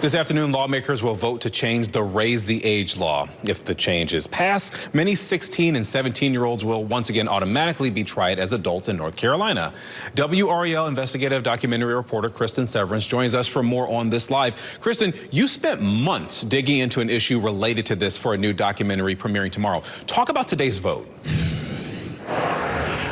This afternoon, lawmakers will vote to change the Raise the Age law. If the change is passed, many 16 and 17-year-olds will once again automatically be tried as adults in North Carolina. WRAL investigative documentary reporter Kristen Severance joins us for more on this live. Kristen, you spent months digging into an issue related to this for a new documentary premiering tomorrow. Talk about today's vote.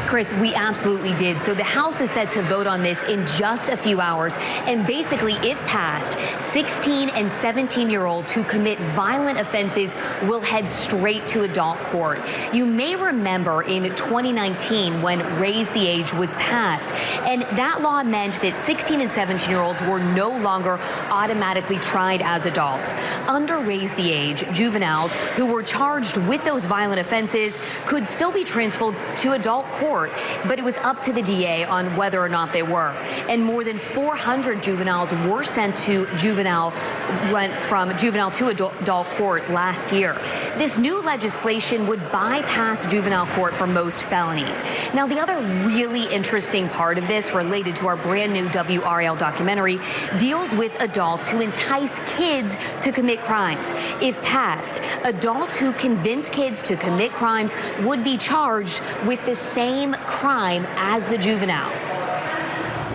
Chris, we absolutely did. So the House is set to vote on this in just a few hours. And basically, if passed, 16 and 17-year-olds who commit violent offenses will head straight to adult court. You may remember in 2019 when Raise the Age was passed, and that law meant that 16 and 17-year-olds were no longer automatically tried as adults. Under Raise the Age, juveniles who were charged with those violent offenses could still be transferred to adult court, but it was up to the DA on whether or not they were. And more than 400 juveniles were sent to went from juvenile to adult court last year. This new legislation would bypass juvenile court for most felonies. Now, the other really interesting part of this, related to our brand new WRAL documentary, deals with adults who entice kids to commit crimes. If passed, adults who convince kids to commit crimes would be charged with the same crime as the juvenile.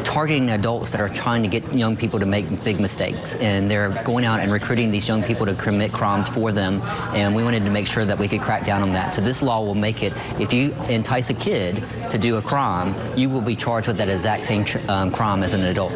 Targeting adults that are trying to get young people to make big mistakes, and they're going out and recruiting these young people to commit crimes for them, and we wanted to make sure that we could crack down on that. So this law will make it, if you entice a kid to do a crime, you will be charged with that exact same crime as an adult.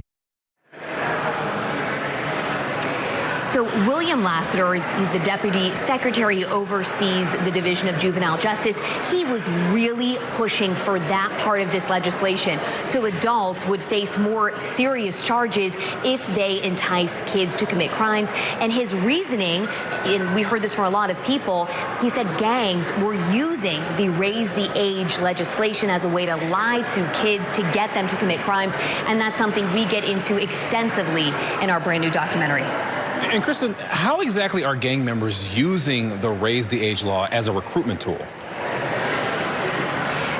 So William Lassiter he's the Deputy Secretary who oversees the Division of Juvenile Justice. He was really pushing for that part of this legislation. So adults would face more serious charges if they entice kids to commit crimes. And his reasoning, and we heard this from a lot of people, he said gangs were using the Raise the Age legislation as a way to lie to kids to get them to commit crimes. And that's something we get into extensively in our brand new documentary. And Kristen, how exactly are gang members using the Raise the Age law as a recruitment tool?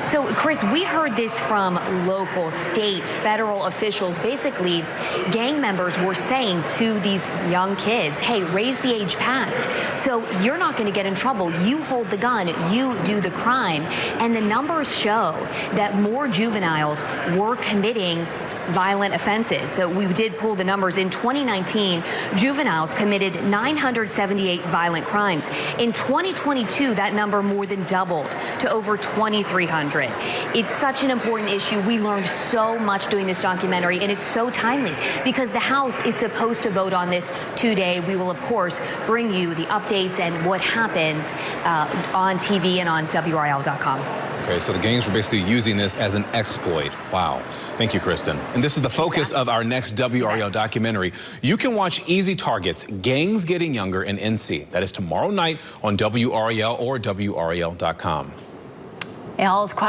So, Chris, we heard this from local, state, federal officials. Basically, gang members were saying to these young kids, hey, raise the age passed, so you're not going to get in trouble. You hold the gun. You do the crime. And the numbers show that more juveniles were committing violent offenses. So we did pull the numbers. In 2019, juveniles committed 978 violent crimes. In 2022, that number more than doubled to over 2,300. It's such an important issue. We learned so much doing this documentary, and it's so timely because the House is supposed to vote on this today. We will, of course, bring you the updates and what happens on TV and on WRAL.com. Okay, so the gangs were basically using this as an exploit. Wow. Thank you, Kristen. And this is the focus of our next WRAL documentary. You can watch Easy Targets, Gangs Getting Younger in NC. That is tomorrow night on WRAL or WRAL.com. All is quiet.